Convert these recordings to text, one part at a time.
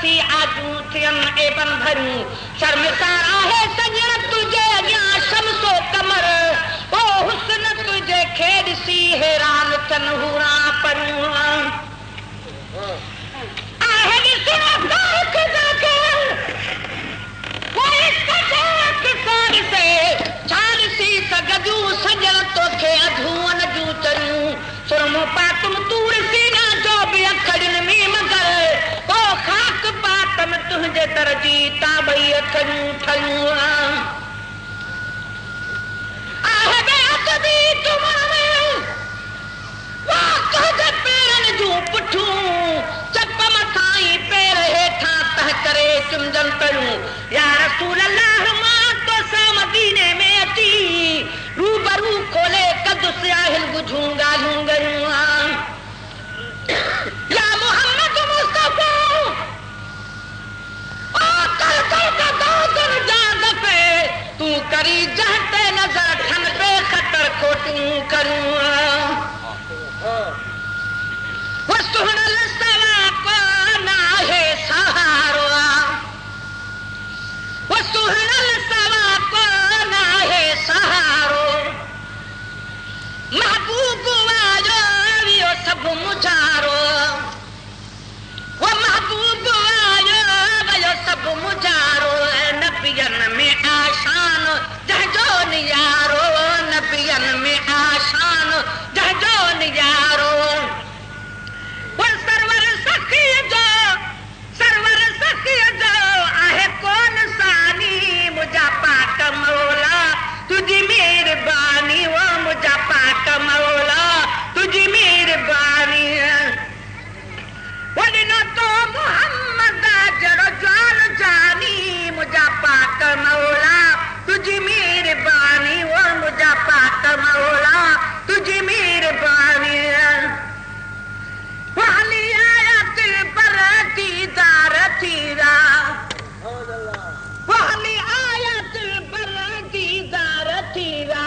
सी आजू थियन एबन भरूं शर्मसार आहे सजण तुझे अॻियां शमसो कमर ओ हुस्न तुझे खेॾ सी हैरान थियन हूरा परूं आहे ॾिसण तारीख़ जाके वो इश्क किसान से छाड़ सी सगजूं सजण तोखे अधूअन जूं चरियूं सुरमो पातम तूर सीना जो बि अखड़ियुनि में मगर ओ खाक पातम तुंहिंजे दर जी ताबई अखड़ियूं ठहियूं आहे बे अदबी तुमामे वाह तुंहिंजे पेरनि जूं पुठूं चप मथां पेर हेठां तह करे चुमजन पियूं या रसूल अल्लाह मां तोसां मदीने में अची रूबरू खोले कदुस आहिल बुझूं ॻाल्हियूं गयूं या मोहम्मद मुस्तफा ओ कर कर दादर जा दफ़े तूं करी जहते नज़र ठन पे ख़तर खोटूं करूं वो सुहणल सवा कोन आहे सहारो वो सुहणल सवा कोन आहे सहारो महबूब आयो वियो सभु मुझारो वो महबूब आयो वियो सभु मुझारो नबियन में आशान जहजो नियारो नबियन में आशान जहजो नियारो वो सरवर सखी जो आहे कौन सानी मुझा पाक मौला तुझी मेहरबानी वो मुझा पाक मौला तुझी मेहरबानी वॾिनो तो मोहम्मद जड़ो जान जानी मुझा पाक मौला तुझी मेहरबानी वो मुझा पाक मौला तुझी मेहरबानी वाली आयत पर दीदार थीरा वाली आयत पर दीदार थीरा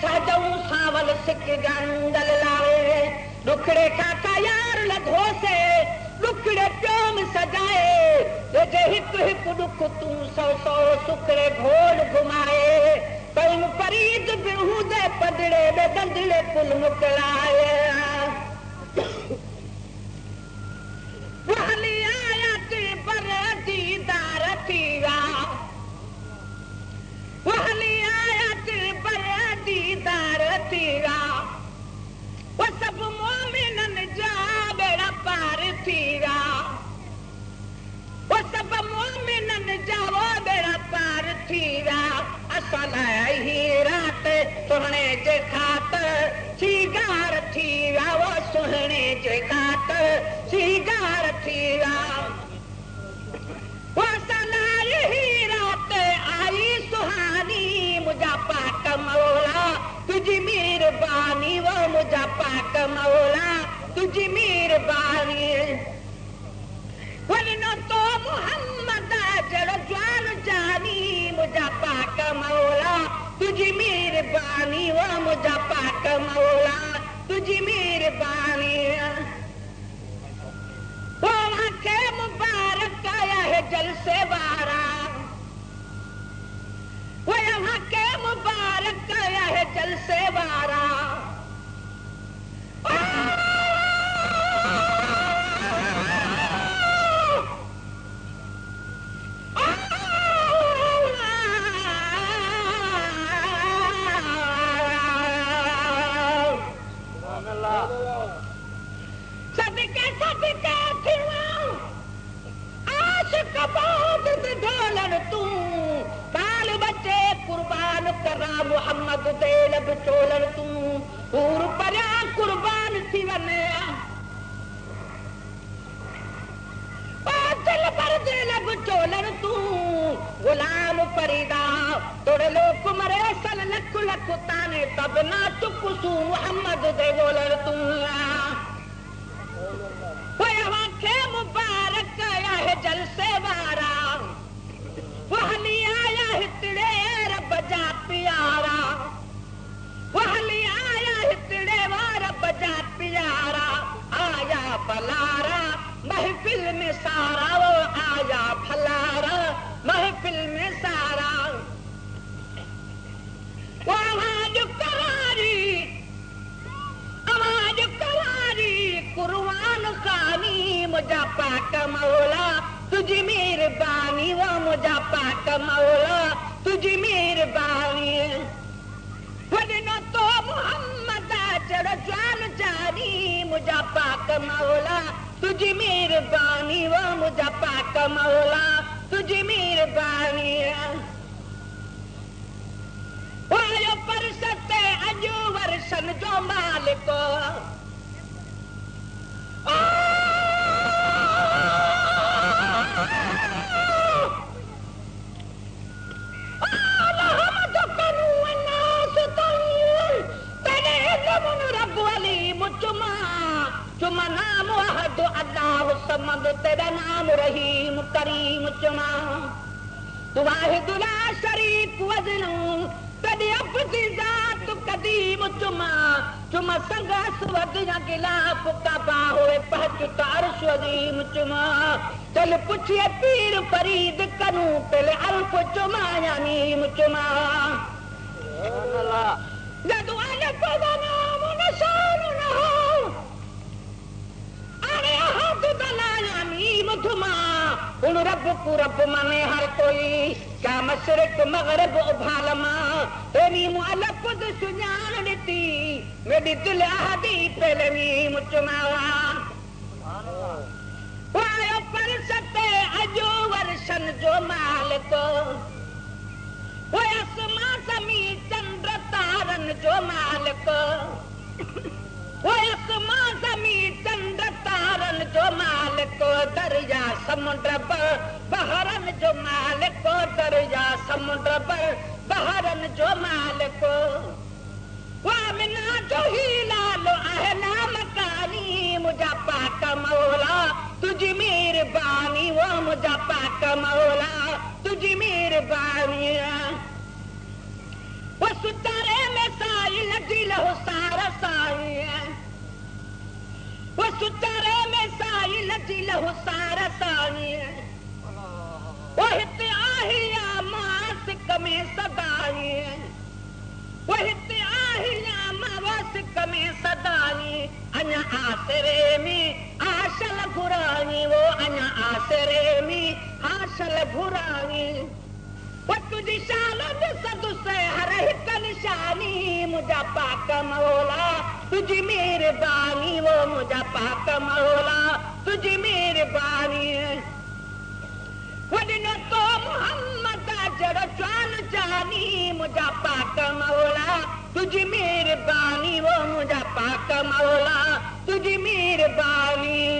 साजऊं सावल सिक गंदल लावे दुखड़े काका यार लधो से दुखड़े प्योम सजाए तुझे हिक हिक दुख तूं सौ सौ सुखड़े घोड़ घुमाए कौन फरीद बिहू दे पदड़े दे दंदड़े पुल मुकलाए वाली आयत पर दीदार थीरा वाली आयत पर दीदार थीरा वो सब मोमिनन जा बेड़ा पार थीरा वो सब मोमिनन जा वो बेड़ा पार थीरा असल ही रात सुहणे जे खातर सीगार थीरा वो सुहणे जे खातर सीगार थीरा वो सलाई ही रात आई सुहानी मुझा पाक मौला तुझी मेहरबानी वो मुझा पाक मौला तुझी मेहरबानी वलिनो तो मोहम्मद जड़ो जान जानी मुझा पाक मौला तुझी मेहरबानी वो मुझा पाक मौला तुझी मेहरबानी वो आंखे मुबारक आया है जलसे वारा वो यहाँ के मुबारक आया है जलसे वारा सदके सदके आशिक बाद ढोलन तू बाल बच्चे कुर्बान करा मोहम्मद दे लब चोलन तू पूर परया कुर्बान थी वने दिल पर दे लब चोलन तू कर लो कुमरे सल लख लख ताने तब ना चुप सू मोहम्मद दे बोलर तू के मुबारक आया है जलसे वारा वहली आया हितड़े रब जा प्यारा वहली आया हितड़े वा रब जा प्यारा आया फलारा महफिल में सारा वो आया फलारा महफिल में सारा वो आवाज करारी कुर्बान खानी मुझा पाक मौला तुझी मेहरबानी वो मुझा पाक मौला तुझी मेहरबानी वदनो तो मोहम्मद चढ़ जान जानी मुझा पाक मौला तुझी मेहरबानी वो मुझा पाक मौला तुझी मेहरबानी वायो परसते अजो वर्षन जो मालिक चुमा नाम अहद अल्लाह समद तेरा नाम रहीम करीम चुमा तू वाहिद ला शरीक वजनू तेरी अपनी जात कदीम चुमा चुमा संगस वदना गिलाफ का बाहोए पहुंचता अर्श अजीम चुमा चल पूछिए पीर फरीद कनू पहले अल्फ चुमा या मीम चुमा जदू अल्फ का नाम निशान न हो अरे हाथ दलाया मीम चुमा उन रब को रब माने हर कोई क्या मशरिक मगरब उभालमा तेरी मुअल्लफ सुजान दी मेरी दिल आदि पहले मीम चुमावा वायो पर सते अजो वर्षन जो मालिक वो आसमां ज़मीन चंद्र तारन जो मालिक वो आसमां ज़मीन चंद्र तारन जो मालिक दरिया समुद्र बहरन जो मालिक दरिया समुद्र बहरन जो मालिक वामिना जो ही लालो अहला मकानी मुझा पाक मौला तुझी मेहरबानी वो मुझा पाक मौला तुझी मेहरबानी वो सुतारे में साई लगी लहो सारा साई वो सुतारे में साई लगी लहो सारा साई वो हित आहिया मासिक में सदाई वो हित आहिया मासिक में सदाई अना आसरे में आशल घुरानी वो अना आसरे में आशल घुरानी वो तुझी शालन सदु से हर हिक निशानी मुझा पाक मौला तुझी मेहरबानी वो मुझा पाक मौला तुझी मेहरबानी वदनो तो मोहम्मद जड़ जान जानी मुझा पाक मौला तुझी मेहरबानी वो मुझा पाक मौला तुझी मेहरबानी